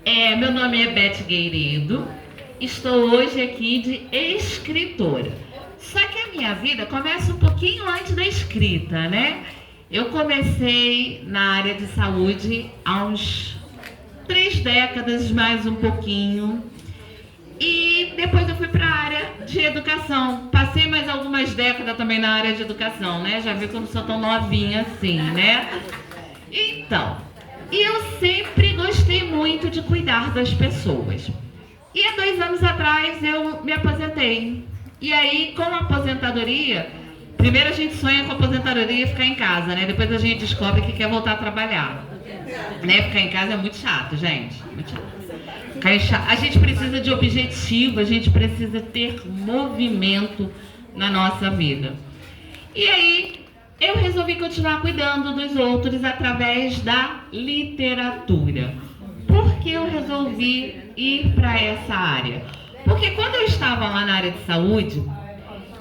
Meu nome é Beth Gueiredo, estou hoje aqui de escritora. Só que a minha vida começa um pouquinho antes da escrita, né? Eu comecei na área de saúde há uns 3 décadas, mais um pouquinho. E depois eu fui para a área de educação. Passei mais algumas décadas também na área de educação, né? Já viu que eu não sou tão novinha assim, né? Então, eu sempre gostei muito de cuidar das pessoas. E há 2 anos atrás eu me aposentei. E aí, com a aposentadoria, primeiro a gente sonha com a aposentadoria e ficar em casa, né? Depois a gente descobre que quer voltar a trabalhar. Né? Ficar em casa é muito chato, gente. Muito chato. A gente precisa de objetivo, a gente precisa ter movimento na nossa vida. E aí, eu resolvi continuar cuidando dos outros através da literatura. Por que eu resolvi ir para essa área? Porque quando eu estava lá na área de saúde,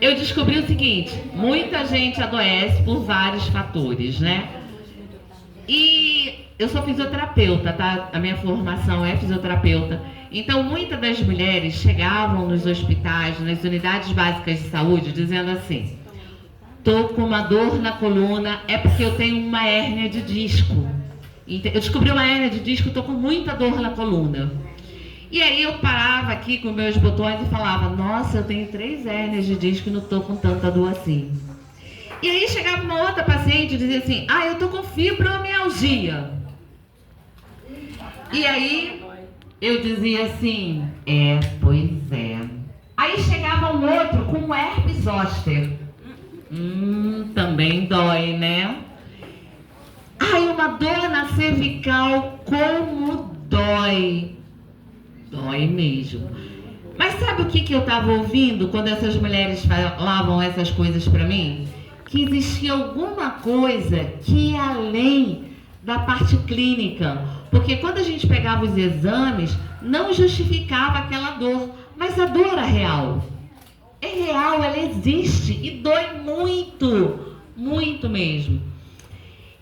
eu descobri o seguinte: muita gente adoece por vários fatores, né? E eu sou fisioterapeuta, tá? A minha formação é fisioterapeuta. Então, muitas das mulheres chegavam nos hospitais, nas unidades básicas de saúde, dizendo assim: tô com uma dor na coluna, é porque eu tenho uma hérnia de disco. Eu descobri uma hérnia de disco, tô com muita dor na coluna. E aí eu parava aqui com meus botões e falava: nossa, eu tenho 3 hérnias de disco e não tô com tanta dor assim. E aí chegava uma outra paciente e dizia assim: eu tô com fibromialgia. E aí eu dizia assim: pois é. Aí chegava um outro com herpes zoster. Também dói, né? Uma dor na cervical, como dói. Dói mesmo. Mas sabe o que eu estava ouvindo quando essas mulheres falavam essas coisas para mim? Que existia alguma coisa que ia além da parte clínica. Porque quando a gente pegava os exames, não justificava aquela dor. Mas a dor é real. É real, ela existe e dói muito, muito mesmo.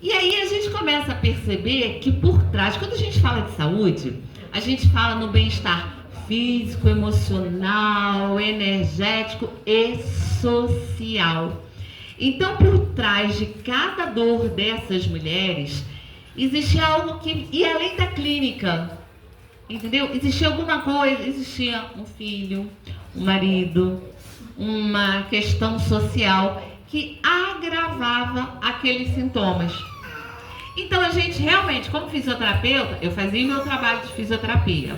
E aí a gente começa a perceber que por trás, quando a gente fala de saúde, a gente fala no bem-estar físico, emocional, energético e social. Então, por trás de cada dor dessas mulheres, existia algo que ia além da clínica, entendeu? Existia alguma coisa, existia um filho, um marido, uma questão social que agravava aqueles sintomas. Então a gente realmente, como fisioterapeuta, eu fazia meu trabalho de fisioterapia,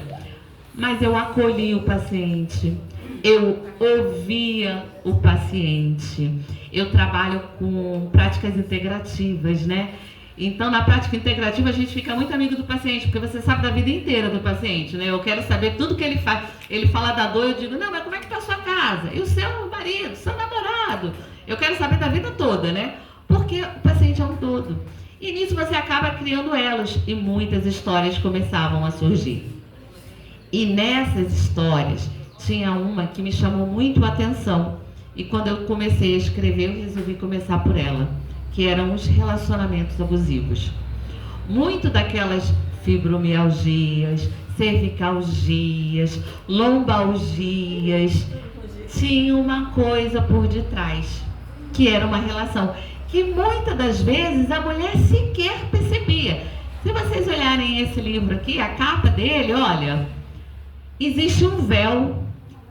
mas eu acolhia o paciente, eu ouvia o paciente. Eu trabalho com práticas integrativas, né? Então, na prática integrativa, a gente fica muito amigo do paciente, porque você sabe da vida inteira do paciente, né? Eu quero saber tudo que ele faz. Ele fala da dor, eu digo: não, mas como é que tá a sua casa? E o seu marido, seu namorado? Eu quero saber da vida toda, né? Porque o paciente é um todo. E nisso você acaba criando elos, e muitas histórias começavam a surgir. E nessas histórias, tinha uma que me chamou muito a atenção. E quando eu comecei a escrever, eu resolvi começar por ela, que eram os relacionamentos abusivos. Muito daquelas fibromialgias, cervicalgias, lombalgias, tinha uma coisa por detrás, que era uma relação que muitas das vezes a mulher sequer percebia. Se vocês olharem esse livro aqui, a capa dele, olha, existe um véu.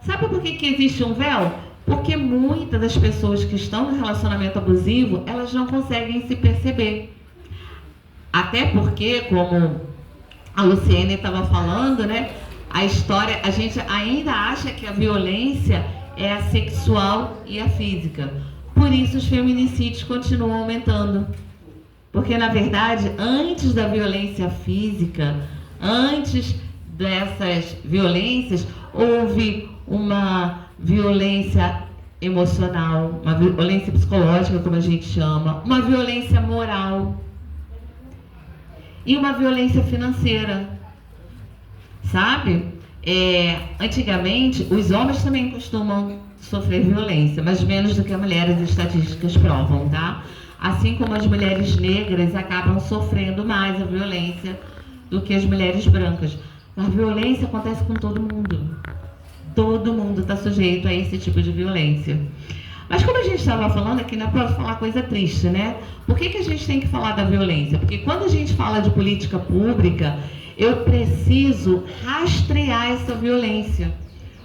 Sabe por que existe um véu? Porque muitas das pessoas que estão no relacionamento abusivo, elas não conseguem se perceber. Até porque, como a Luciene estava falando, né? A história, a gente ainda acha que a violência é a sexual e a física. Por isso os feminicídios continuam aumentando. Porque, na verdade, antes da violência física, antes dessas violências, houve uma violência emocional, uma violência psicológica, como a gente chama, uma violência moral e uma violência financeira, sabe? Antigamente, os homens também costumam sofrer violência, mas menos do que as mulheres, as estatísticas provam, tá? Assim como as mulheres negras acabam sofrendo mais a violência do que as mulheres brancas. A violência acontece com todo mundo. Todo mundo está sujeito a esse tipo de violência. Mas como a gente estava falando aqui, não é para falar coisa triste, né? Por que a gente tem que falar da violência? Porque quando a gente fala de política pública, eu preciso rastrear essa violência.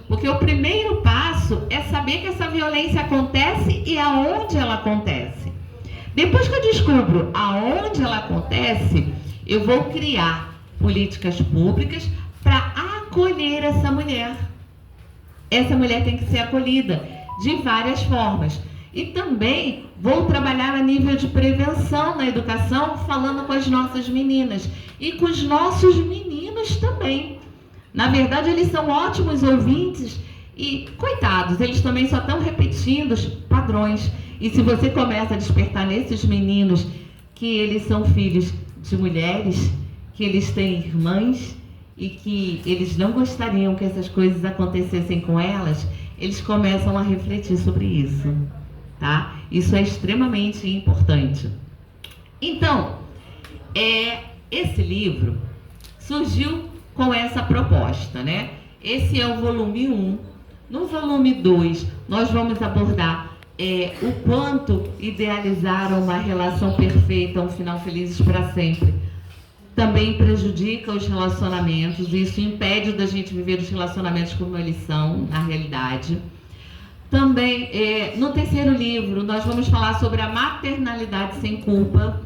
Porque o primeiro passo é saber que essa violência acontece e aonde ela acontece. Depois que eu descubro aonde ela acontece, eu vou criar políticas públicas para acolher essa mulher. Essa mulher tem que ser acolhida de várias formas. E também vou trabalhar a nível de prevenção na educação, falando com as nossas meninas e com os nossos meninos também. Na verdade, eles são ótimos ouvintes e, coitados, eles também só estão repetindo os padrões. E se você começa a despertar nesses meninos que eles são filhos de mulheres, que eles têm irmãs e que eles não gostariam que essas coisas acontecessem com elas, eles começam a refletir sobre isso, tá? Isso é extremamente importante. Então, esse livro surgiu com essa proposta, né? Esse é o volume 1. No volume 2, nós vamos abordar o quanto idealizar uma relação perfeita, um final felizes para sempre, também prejudica os relacionamentos. Isso impede da gente viver os relacionamentos como eles são, na realidade. Também, no terceiro livro, nós vamos falar sobre a maternalidade sem culpa,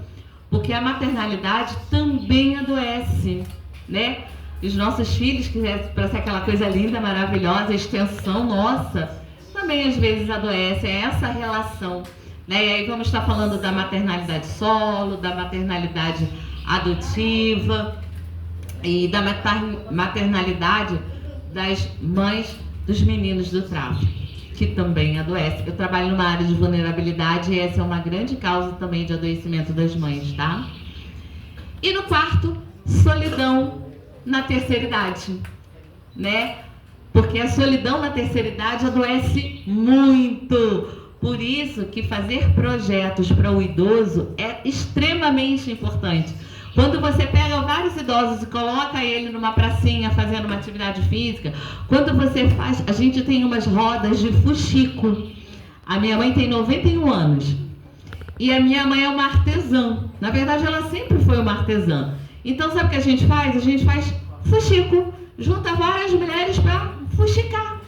porque a maternalidade também adoece, né? Os nossos filhos, que é para ser aquela coisa linda, maravilhosa, extensão nossa, também às vezes adoecem. É essa relação, né? E aí vamos estar falando da maternalidade solo, da maternalidade adotiva e da maternalidade das mães dos meninos do tráfico, que também adoecem. Eu trabalho numa área de vulnerabilidade e essa é uma grande causa também de adoecimento das mães, tá? E no quarto, solidão na terceira idade, né? Porque a solidão na terceira idade adoece muito. Por isso que fazer projetos para o idoso é extremamente importante. Quando você pega vários idosos e coloca ele numa pracinha fazendo uma atividade física, quando você faz, a gente tem umas rodas de fuxico. A minha mãe tem 91 anos e a minha mãe é uma artesã. Na verdade, ela sempre foi uma artesã. Então, sabe o que a gente faz? A gente faz fuxico, junta várias mulheres para fuxicar,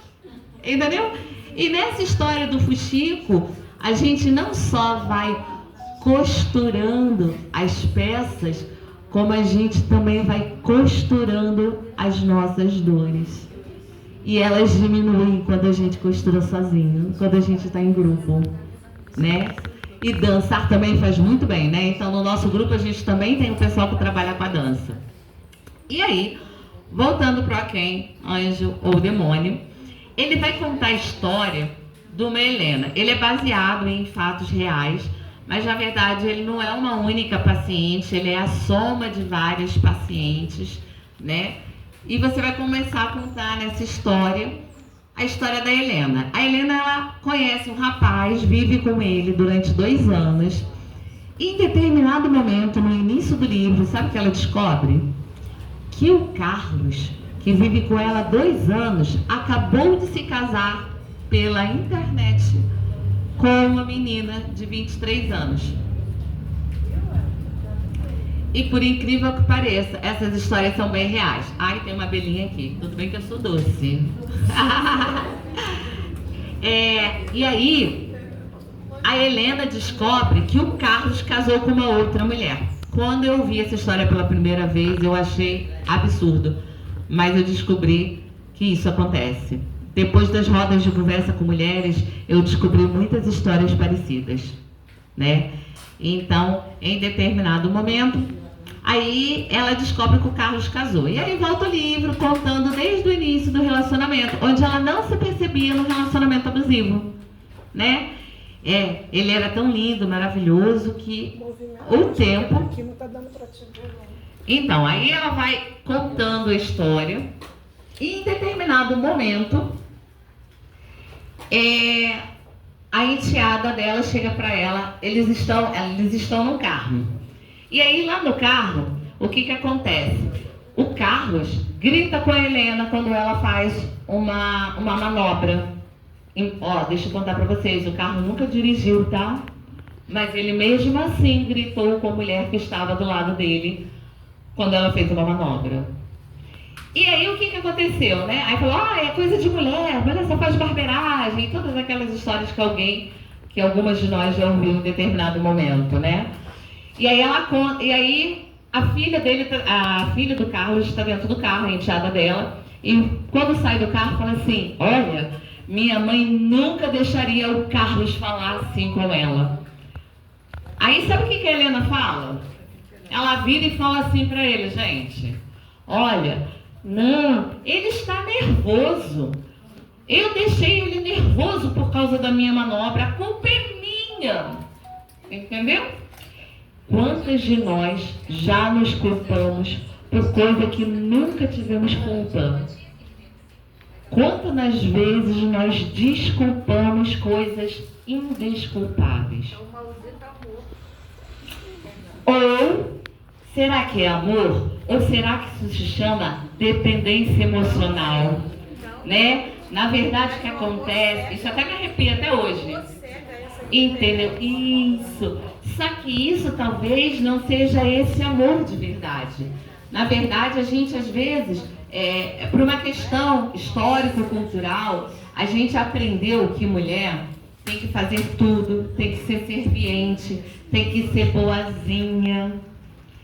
entendeu? E nessa história do fuxico, a gente não só vai costurando as peças, como a gente também vai costurando as nossas dores. E elas diminuem quando a gente costura sozinho, quando a gente está em grupo, né? E dançar também faz muito bem, né? Então, no nosso grupo, a gente também tem o pessoal que trabalha com a dança. E aí, voltando para quem, anjo ou demônio, ele vai contar a história de uma Helena. Ele é baseado em fatos reais, mas na verdade ele não é uma única paciente, ele é a soma de várias pacientes, né? E você vai começar a contar nessa história a história da Helena. A Helena, ela conhece um rapaz, vive com ele durante 2 anos. E em determinado momento, no início do livro, sabe o que ela descobre? Que o Carlos, que vive com ela 2 anos, acabou de se casar pela internet com uma menina de 23 anos. E por incrível que pareça, essas histórias são bem reais. Ai, tem uma abelhinha aqui. Tudo bem que eu sou doce. E aí, a Helena descobre que o Carlos casou com uma outra mulher. Quando eu vi essa história pela primeira vez, eu achei absurdo. Mas eu descobri que isso acontece. Depois das rodas de conversa com mulheres, eu descobri muitas histórias parecidas, né? Então, em determinado momento, aí ela descobre que o Carlos casou. E aí volta o livro contando desde o início do relacionamento, onde ela não se percebia no relacionamento abusivo, né? Ele era tão lindo, maravilhoso, que o tempo... Então, aí ela vai contando a história e em determinado momento a enteada dela chega para ela, eles estão no carro. E aí lá no carro, o que acontece? O Carlos grita com a Helena quando ela faz uma manobra. Ó, deixa eu contar pra vocês, o Carlos nunca dirigiu, tá? Mas ele mesmo assim gritou com a mulher que estava do lado dele quando ela fez uma manobra. E aí o que aconteceu, né? Aí falou, é coisa de mulher só faz barbeiragem, todas aquelas histórias que algumas de nós já ouviram em determinado momento, né? E aí a filha do Carlos está dentro do carro, a enteada dela, e quando sai do carro fala assim, olha, minha mãe nunca deixaria o Carlos falar assim com ela. Aí sabe o que a Helena fala? Ela vira e fala assim para ele, gente, olha, não, ele está nervoso. Eu deixei ele nervoso por causa da minha manobra, a culpa é minha. Entendeu? Quantas de nós já nos culpamos por coisa que nunca tivemos culpa? Quantas vezes nós desculpamos coisas indesculpáveis? Ou será que é amor? Ou será que isso se chama dependência emocional? Né? Na verdade, o que acontece, isso até me arrepia até hoje. Entendeu? Isso. Só que isso talvez não seja esse amor de verdade. Na verdade, a gente às vezes, por uma questão histórico-cultural, a gente aprendeu que mulher tem que fazer tudo, tem que ser serviente, tem que ser boazinha.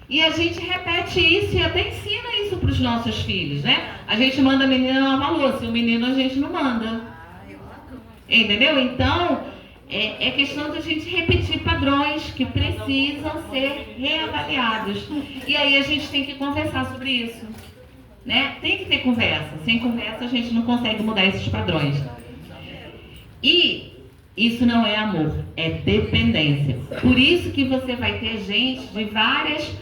E a gente repete isso e até ensina isso para os nossos filhos, né? A gente manda a menina lavar louça, e o menino a gente não manda. Entendeu? Então, é questão da gente repetir padrões que precisam ser reavaliados. E aí a gente tem que conversar sobre isso, né? Tem que ter conversa. Sem conversa a gente não consegue mudar esses padrões. E isso não é amor, é dependência. Por isso que você vai ter gente de várias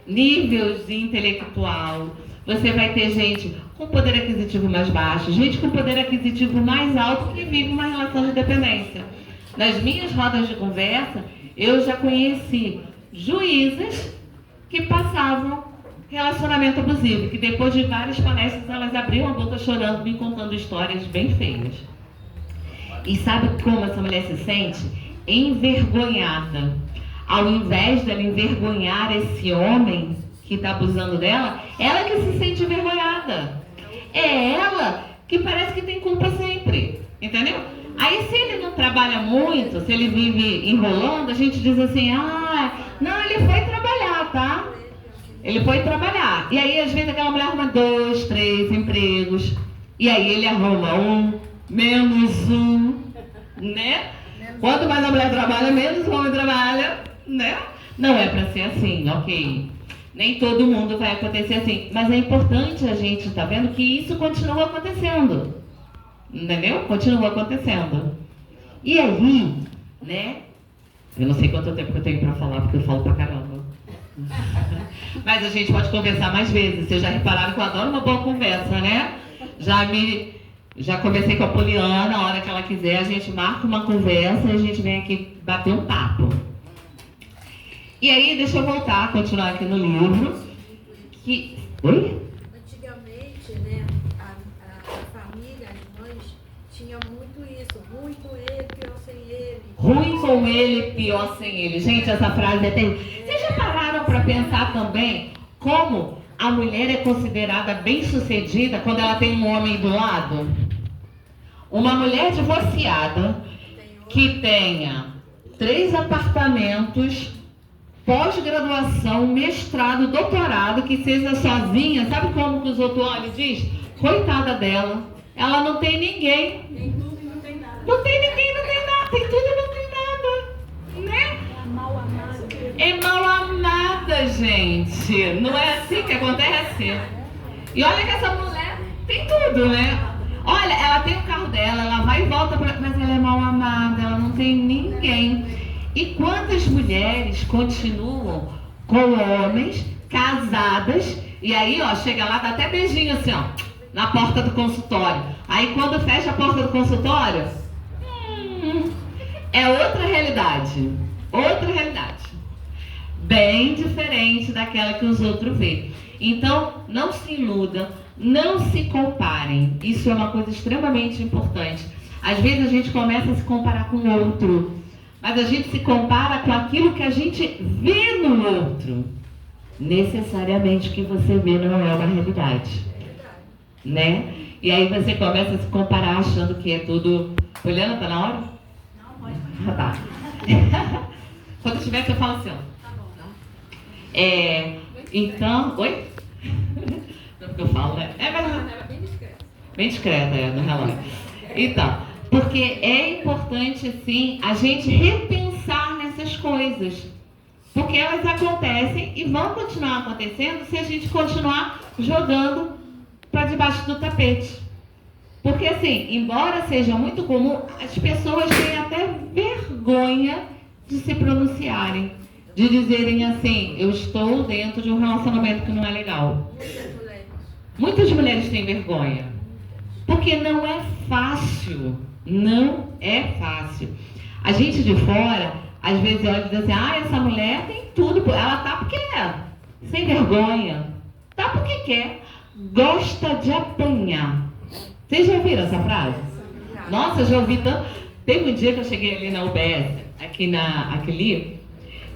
níveis intelectual. Você vai ter gente com poder aquisitivo mais baixo, gente com poder aquisitivo mais alto que vive uma relação de dependência. Nas minhas rodas de conversa, eu já conheci juízas que passavam relacionamento abusivo, que depois de várias palestras elas abriam a boca chorando, me contando histórias bem feias. E sabe como essa mulher se sente? Envergonhada. Ao invés dela envergonhar esse homem que está abusando dela, ela que se sente envergonhada. É ela que parece que tem culpa sempre, entendeu? Aí se ele não trabalha muito, se ele vive enrolando, a gente diz assim, não, ele foi trabalhar, tá? Ele foi trabalhar. E aí às vezes aquela mulher arruma 2, 3 empregos, e aí ele arruma um, menos um, né? Quanto mais a mulher trabalha, menos o homem trabalha, né? Não é pra ser assim, ok? Nem todo mundo vai acontecer assim, mas é importante a gente estar vendo que isso continua acontecendo, entendeu? Continua acontecendo. E aí, né? Eu não sei quanto tempo que eu tenho pra falar, porque eu falo pra caramba. Mas a gente pode conversar mais vezes. Vocês já repararam que eu adoro uma boa conversa, né? Já conversei com a Poliana, a hora que ela quiser, a gente marca uma conversa e a gente vem aqui bater um papo. E aí, deixa eu continuar aqui no livro. Oi? Antigamente, né, a família, as mães, tinha muito isso. Ruim com ele, pior sem ele. Ruim com ele, pior sem ele. Gente, essa frase é terrível. Vocês já pararam para pensar também como a mulher é considerada bem-sucedida quando ela tem um homem do lado? Uma mulher divorciada que tenha 3 apartamentos, pós-graduação, mestrado, doutorado, que seja sozinha, sabe como que os outros olham e diz? Coitada dela, ela não tem ninguém. Tem tudo e não tem nada. Não tem ninguém, não tem nada, tem tudo e não tem nada, né? Mal amada. É mal amada, gente. Não é assim que acontece? E olha que essa mulher tem tudo, né? Olha, ela tem o carro dela, ela vai e volta, mas ela é mal amada, ela não tem ninguém. E quantas mulheres continuam com homens casadas, e aí, ó, chega lá, dá até beijinho assim, ó, na porta do consultório. Aí quando fecha a porta do consultório, é outra realidade. Outra realidade. bem diferente daquela que os outros vê. Então, não se iludam, não se comparem. Isso é uma coisa extremamente importante. Às vezes a gente começa a se comparar com o outro, mas a gente se compara com aquilo que a gente vê no outro. Necessariamente o que você vê não é uma realidade, né? E aí você começa a se comparar achando que é tudo... Poliana, tá na hora? Não, pode. Ah, tá. Quando tiver que eu falo assim, ó. Tá bom. Então... Oi? Não, porque eu falo, né? Mas... Ela é bem discreta. Bem discreta, no relógio. Então, porque é importante, sim, a gente repensar nessas coisas. Porque elas acontecem e vão continuar acontecendo se a gente continuar jogando para debaixo do tapete. Porque, assim, embora seja muito comum, as pessoas têm até vergonha de se pronunciarem. De dizerem assim, eu estou dentro de um relacionamento que não é legal. Muitas mulheres. Muitas mulheres têm vergonha. Porque não é fácil. Não é fácil. A gente de fora, às vezes olha e diz assim, essa mulher tem tudo. Ela tá porque é. Sem vergonha. Tá porque quer. Gosta de apanhar. Vocês já ouviram essa frase? Nossa, eu já ouvi tanto. Teve um dia que eu cheguei ali na UBS, aqui,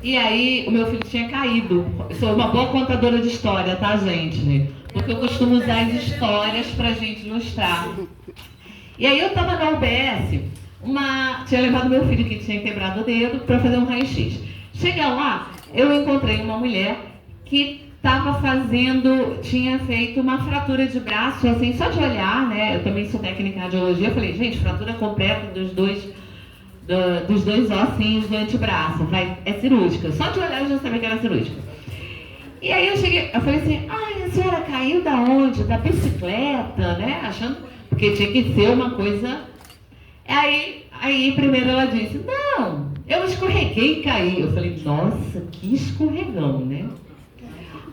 e aí o meu filho tinha caído. Eu sou uma boa contadora de história, tá, gente? Porque eu costumo usar as histórias pra gente ilustrar. E aí eu tava na UBS, tinha levado meu filho que tinha quebrado o dedo pra fazer um raio-x. Cheguei lá, eu encontrei uma mulher que tinha feito uma fratura de braço, assim, só de olhar, né? Eu também sou técnica em radiologia, eu falei, gente, fratura completa dos dois ossinhos do antebraço, é cirúrgica. Só de olhar eu já sabia que era cirúrgica. E aí eu falei assim, a senhora caiu da onde? Da bicicleta, né? Achando, porque tinha que ser uma coisa... Aí primeiro ela disse, não, eu escorreguei e caí. Eu falei, nossa, que escorregão, né?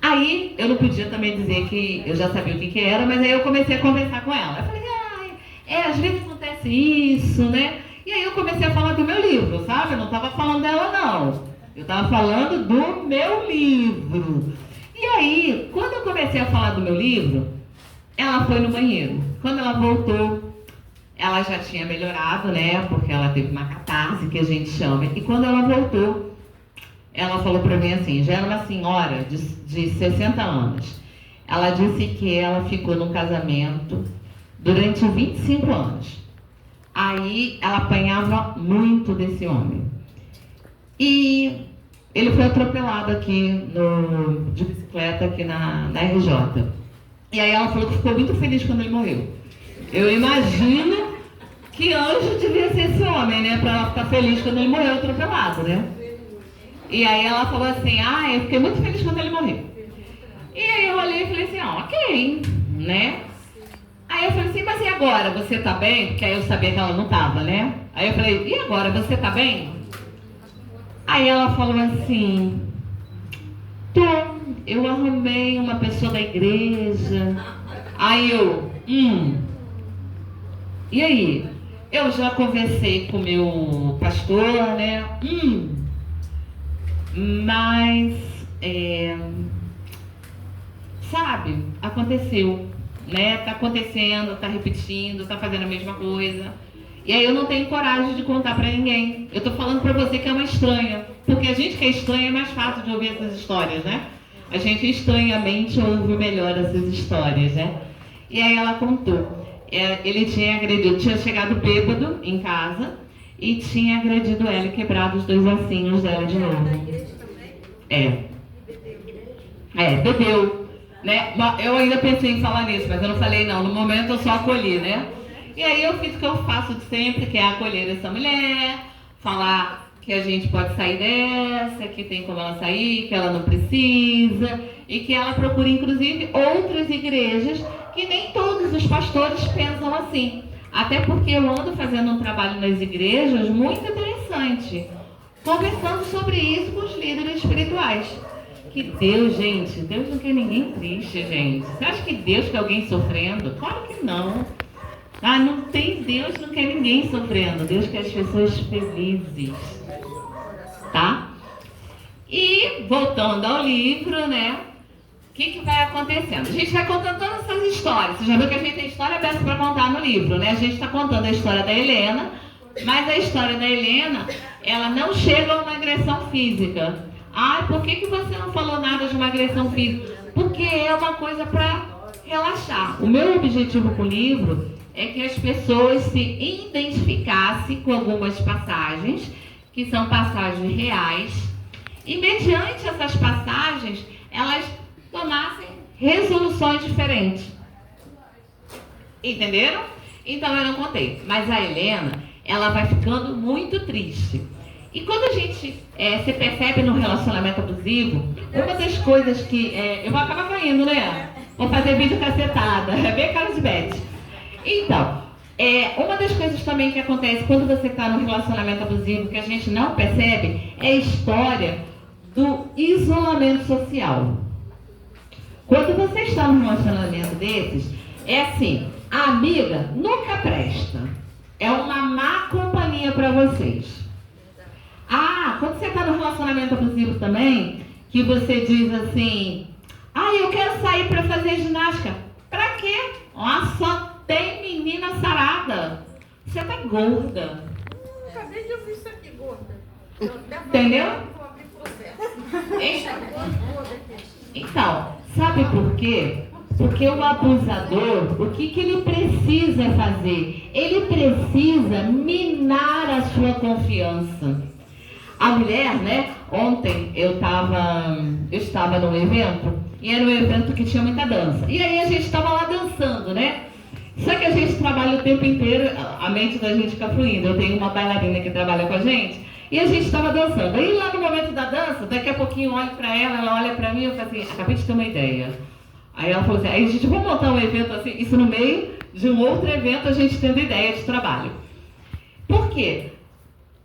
Aí, eu não podia também dizer que eu já sabia o que era, mas aí eu comecei a conversar com ela. Eu falei, às vezes acontece isso, né? E aí eu comecei a falar do meu livro, sabe? Eu não estava falando dela, não. Eu estava falando do meu livro. E aí, quando eu comecei a falar do meu livro, ela foi no banheiro. Quando ela voltou, ela já tinha melhorado, né? Porque ela teve uma catarse, que a gente chama. E quando ela voltou, ela falou pra mim assim, já era uma senhora de 60 anos. Ela disse que ela ficou num casamento durante 25 anos. Aí ela apanhava muito desse homem. E ele foi atropelado aqui de bicicleta aqui na RJ. E aí ela falou que ficou muito feliz quando ele morreu. Eu imagino que anjo devia ser esse homem, né? Pra ela ficar feliz quando ele morreu atropelado, né? E aí ela falou assim, eu fiquei muito feliz quando ele morreu. E aí eu olhei e falei assim, ok, né? Aí eu falei assim, mas e agora, você tá bem? Porque aí eu sabia que ela não tava, né? Aí eu falei, e agora, você tá bem? Aí ela falou assim, eu arrumei uma pessoa da igreja. Aí eu, e aí? Eu já conversei com o meu pastor, né? Mas, sabe, aconteceu, né? Tá acontecendo, tá repetindo, tá fazendo a mesma coisa. E aí eu não tenho coragem de contar pra ninguém. Eu tô falando pra você que é uma estranha. Porque a gente que é estranha é mais fácil de ouvir essas histórias, né? A gente estranhamente ouve melhor essas histórias, né? E aí ela contou. Ele tinha chegado bêbado em casa e tinha agredido ela e quebrado os 2 ossinhos dela de novo. Bebeu. Né? Eu ainda pensei em falar nisso, mas eu não falei não. No momento eu só acolhi, né? E aí eu fiz o que eu faço de sempre, que é acolher essa mulher, falar que a gente pode sair dessa, que tem como ela sair, que ela não precisa, e que ela procure, inclusive, outras igrejas, que nem todos os pastores pensam assim. Até porque eu ando fazendo um trabalho nas igrejas muito interessante, conversando sobre isso com os líderes espirituais. Que Deus, gente, Deus não quer ninguém triste, gente. Você acha que Deus quer alguém sofrendo? Claro que não. Não tem Deus, não quer ninguém sofrendo. Deus quer as pessoas felizes. Tá? E, voltando ao livro, né? O que vai acontecendo? A gente vai contando todas essas histórias. Você já viu que a gente tem história aberta para contar no livro, né? A gente está contando a história da Helena, mas a história da Helena, ela não chega a uma agressão física. Ah, por que você não falou nada de uma agressão física? Porque é uma coisa para relaxar. O meu objetivo com o livro é que as pessoas se identificassem com algumas passagens, que são passagens reais, e mediante essas passagens, elas tomassem resoluções diferentes. Entenderam? Então eu não contei. Mas a Helena, ela vai ficando muito triste. E quando a gente se percebe no relacionamento abusivo, uma das coisas que... eu vou acabar caindo, né? Vou fazer vídeo cacetada. É bem cara de Beth. Então, uma das coisas também que acontece quando você está no relacionamento abusivo, que a gente não percebe, é a história do isolamento social. Quando você está num relacionamento desses, é assim, a amiga nunca presta. É uma má companhia para vocês. Ah, quando você está no relacionamento abusivo também, que você diz assim, eu quero sair para fazer ginástica. Para quê? Só tem menina sarada. Você tá gorda. Acabei de ouvir isso aqui, gorda. Entendeu? Então, sabe por quê? Porque o abusador, o que ele precisa fazer? Ele precisa minar a sua confiança. A mulher, né? Ontem eu estava num evento, e era um evento que tinha muita dança. E aí a gente estava lá dançando, né? Só que a gente trabalha o tempo inteiro, a mente da gente fica fluindo. Eu tenho uma bailarina que trabalha com a gente, e a gente estava dançando. Aí lá no momento da dança, daqui a pouquinho eu olho pra ela olha pra mim, eu falo assim, acabei de ter uma ideia. Aí ela falou assim, aí a gente vai montar um evento assim, isso no meio de um outro evento, a gente tendo ideia de trabalho. Por quê?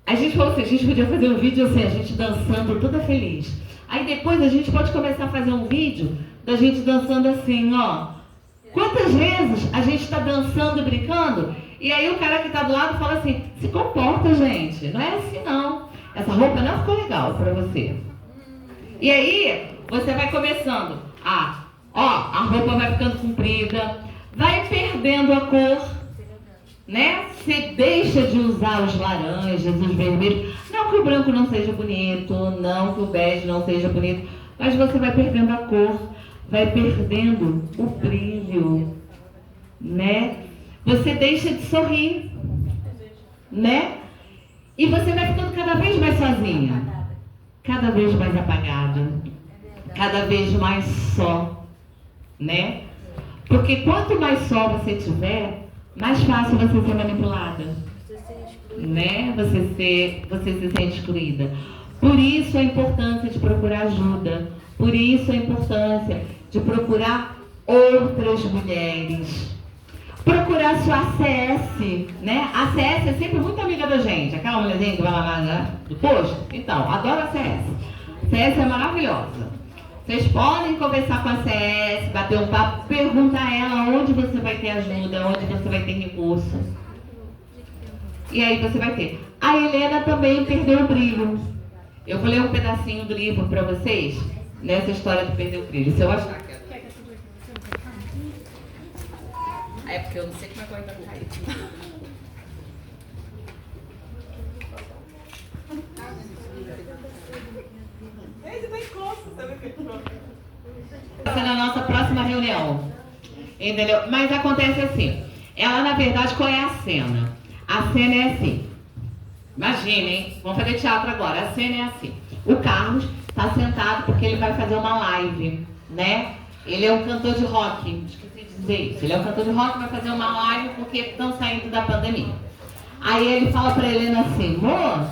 A gente falou assim, a gente podia fazer um vídeo assim, a gente dançando toda feliz. Aí depois a gente pode começar a fazer um vídeo da gente dançando assim, ó. Quantas vezes a gente está dançando e brincando, e aí o cara que está do lado fala assim, se comporta, gente, não é assim não. Essa roupa não ficou legal para você. E aí você vai começando, a roupa vai ficando comprida, vai perdendo a cor, né? Você deixa de usar os laranjas, os vermelhos. Não que o branco não seja bonito, não que o bege não seja bonito, mas você vai perdendo a cor, vai perdendo o brilho, né? Você deixa de sorrir, né? E você vai ficando cada vez mais sozinha, cada vez mais apagada, cada vez mais só, né? Porque quanto mais só você tiver, mais fácil você ser manipulada, né? Você se sente excluída. Por isso a importância de procurar ajuda. Por isso a importância de procurar outras mulheres. Procurar sua ACS, né? A ACS é sempre muito amiga da gente. Aquela mulherzinha que vai lá do posto. Então, adoro a ACS. A ACS é maravilhosa. Vocês podem conversar com a CS, bater um papo, perguntar a ela onde você vai ter ajuda, onde você vai ter recurso. E aí você vai ter. A Helena também perdeu o brilho. Eu vou ler um pedacinho do livro para vocês, nessa história de perder o brilho. Se eu achar que é porque eu não sei como é que vai cair. Na nossa próxima reunião, entendeu? Mas acontece assim, ela na verdade, qual é a cena? A cena é assim, imaginem, vamos fazer teatro agora, a cena é assim, o Carlos está sentado porque ele vai fazer uma live, né? Ele é um cantor de rock, esqueci de dizer isso, ele é um cantor de rock, vai fazer uma live porque estão saindo da pandemia. Aí ele fala pra Helena assim, amor,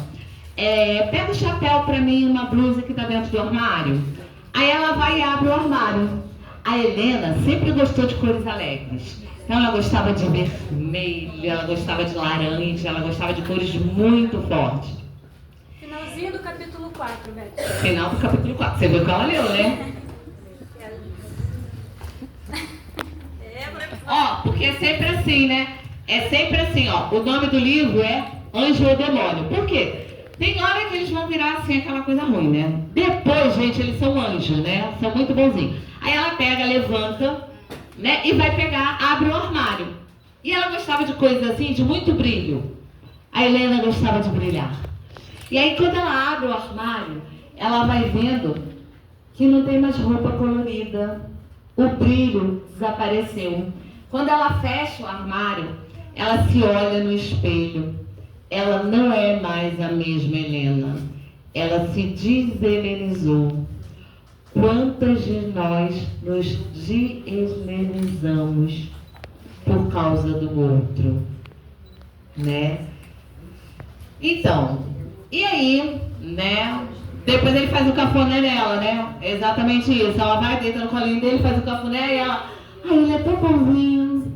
pega o chapéu pra mim, uma blusa que tá dentro do armário. Aí ela vai e abre o armário. A Helena sempre gostou de cores alegres. Então ela gostava de vermelho, ela gostava de laranja, ela gostava de cores muito fortes. Finalzinho do capítulo 4, Beth. Final do capítulo 4. Você viu que ela leu, né? Ó, porque é sempre assim, né? É sempre assim, ó. O nome do livro é Anjo ou Demônio. Por quê? Tem hora que eles vão virar assim, aquela coisa ruim, né? Depois, gente, eles são anjos, né? São muito bonzinhos. Aí ela pega, levanta, né? E vai pegar, abre o armário. E ela gostava de coisas assim, de muito brilho. A Helena gostava de brilhar. E aí, quando ela abre o armário, ela vai vendo que não tem mais roupa colorida. O brilho desapareceu. Quando ela fecha o armário, ela se olha no espelho. Ela não é mais a mesma Helena. Ela se deshelenizou. Quantas de nós nos deshelenizamos por causa do outro, né? Então, e aí, né? Depois ele faz o cafuné nela, né? Exatamente isso. Ela vai, deita no colinho dele, faz o cafuné e ela... Ai, ele é tão bonzinho,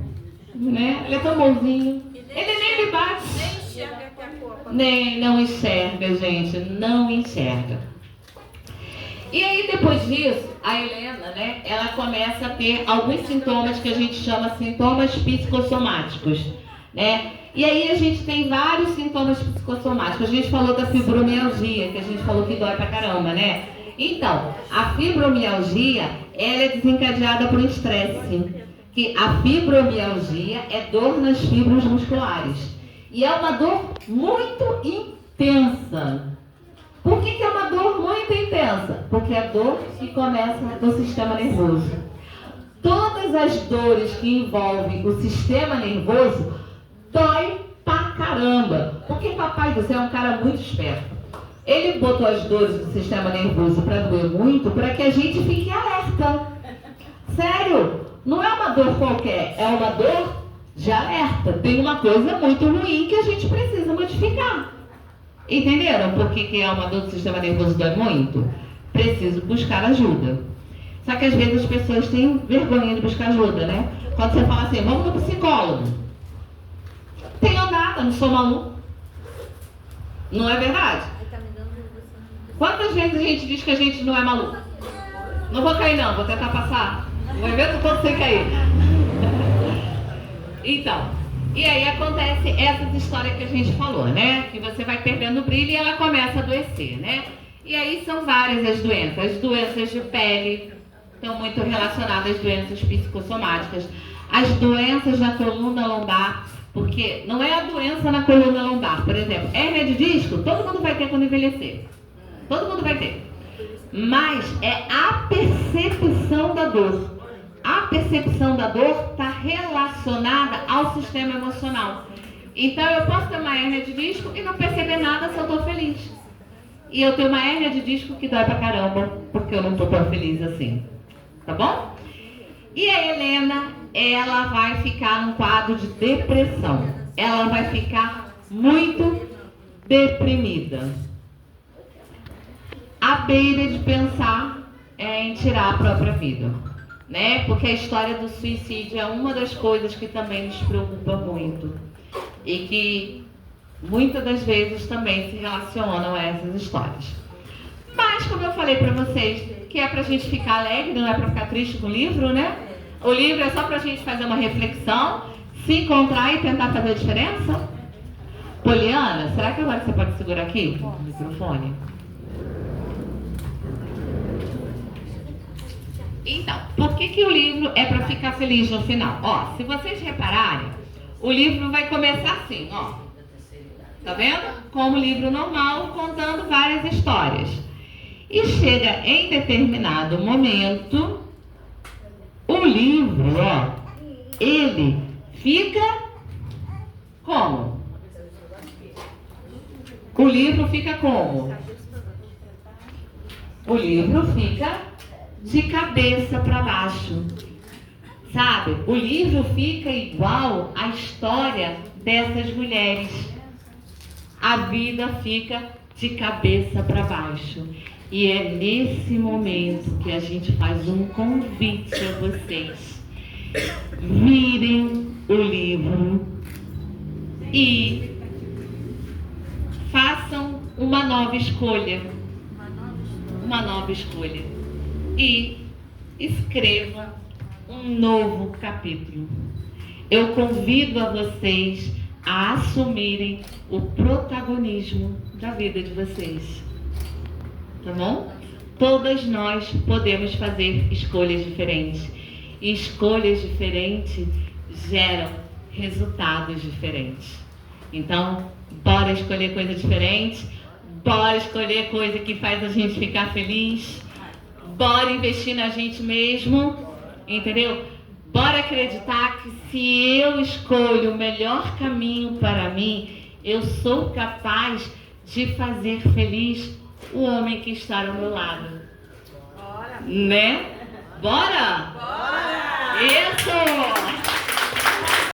né? Ele é tão bonzinho. Ele nem me bate. Nem, não enxerga, gente. Não enxerga. E aí, depois disso, a Helena, né? Ela começa a ter alguns sintomas que a gente chama sintomas psicossomáticos, né? E aí a gente tem vários sintomas psicossomáticos. A gente falou da fibromialgia, que a gente falou que dói pra caramba, né? Então, a fibromialgia, ela é desencadeada por estresse. Que a fibromialgia é dor nas fibras musculares. E é uma dor muito intensa. Por que é uma dor muito intensa? Porque é dor que começa no sistema nervoso. Todas as dores que envolvem o sistema nervoso dói pra caramba. Porque Papai do Céu é um cara muito esperto. Ele botou as dores do sistema nervoso para doer muito, para que a gente fique alerta. Sério, não é uma dor qualquer, é uma dor de alerta. Tem uma coisa muito ruim que a gente precisa modificar. Entenderam por que é uma dor do sistema nervoso dói muito? Preciso buscar ajuda. Só que às vezes as pessoas têm vergonha de buscar ajuda, né? Quando você fala assim, vamos no psicólogo. Tenho nada, não sou maluco. Não é verdade? Quantas vezes a gente diz que a gente não é maluco? Não vou cair não, vou tentar passar. O evento todo sem cair. Então, e aí acontece essas histórias que a gente falou, né? Que você vai perdendo o brilho e ela começa a adoecer, né? E aí são várias as doenças. As doenças de pele estão muito relacionadas às doenças psicossomáticas. As doenças da coluna lombar, porque não é a doença na coluna lombar. Por exemplo, hérnia de disco, todo mundo vai ter quando envelhecer. Todo mundo vai ter. Mas é a percepção da dor. A percepção da dor está relacionada ao sistema emocional. Então eu posso ter uma hérnia de disco e não perceber nada se eu estou feliz. E eu tenho uma hérnia de disco que dói pra caramba, porque eu não estou tão feliz assim. Tá bom? E a Helena, ela vai ficar num quadro de depressão. Ela vai ficar muito deprimida. À beira de pensar em tirar a própria vida, né? Porque a história do suicídio é uma das coisas que também nos preocupa muito e que muitas das vezes também se relacionam a essas histórias. Mas, como eu falei para vocês, que é pra gente ficar alegre, não é pra ficar triste com o livro, né? O livro é só pra gente fazer uma reflexão, se encontrar e tentar fazer a diferença. Poliana, será que agora você pode segurar aqui o microfone? Então, por que o livro é para ficar feliz no final? Ó, se vocês repararem, o livro vai começar assim, ó. Tá vendo? Como livro normal, contando várias histórias. E chega em determinado momento, o livro, ó, ele fica como? O livro fica como? O livro fica de cabeça para baixo, sabe? O livro fica igual à história dessas mulheres. A vida fica de cabeça para baixo. E é nesse momento que a gente faz um convite a vocês. Virem o livro e façam uma nova escolha. Uma nova escolha. E escreva um novo capítulo. Eu convido a vocês a assumirem o protagonismo da vida de vocês. Tá bom? Todas nós podemos fazer escolhas diferentes. E escolhas diferentes geram resultados diferentes. Então, bora escolher coisa diferente. Bora escolher coisa que faz a gente ficar feliz. Bora investir na gente mesmo. Entendeu? Bora acreditar que se eu escolho o melhor caminho para mim, eu sou capaz de fazer feliz o homem que está ao meu lado. Bora! Né? Bora? Bora! Isso!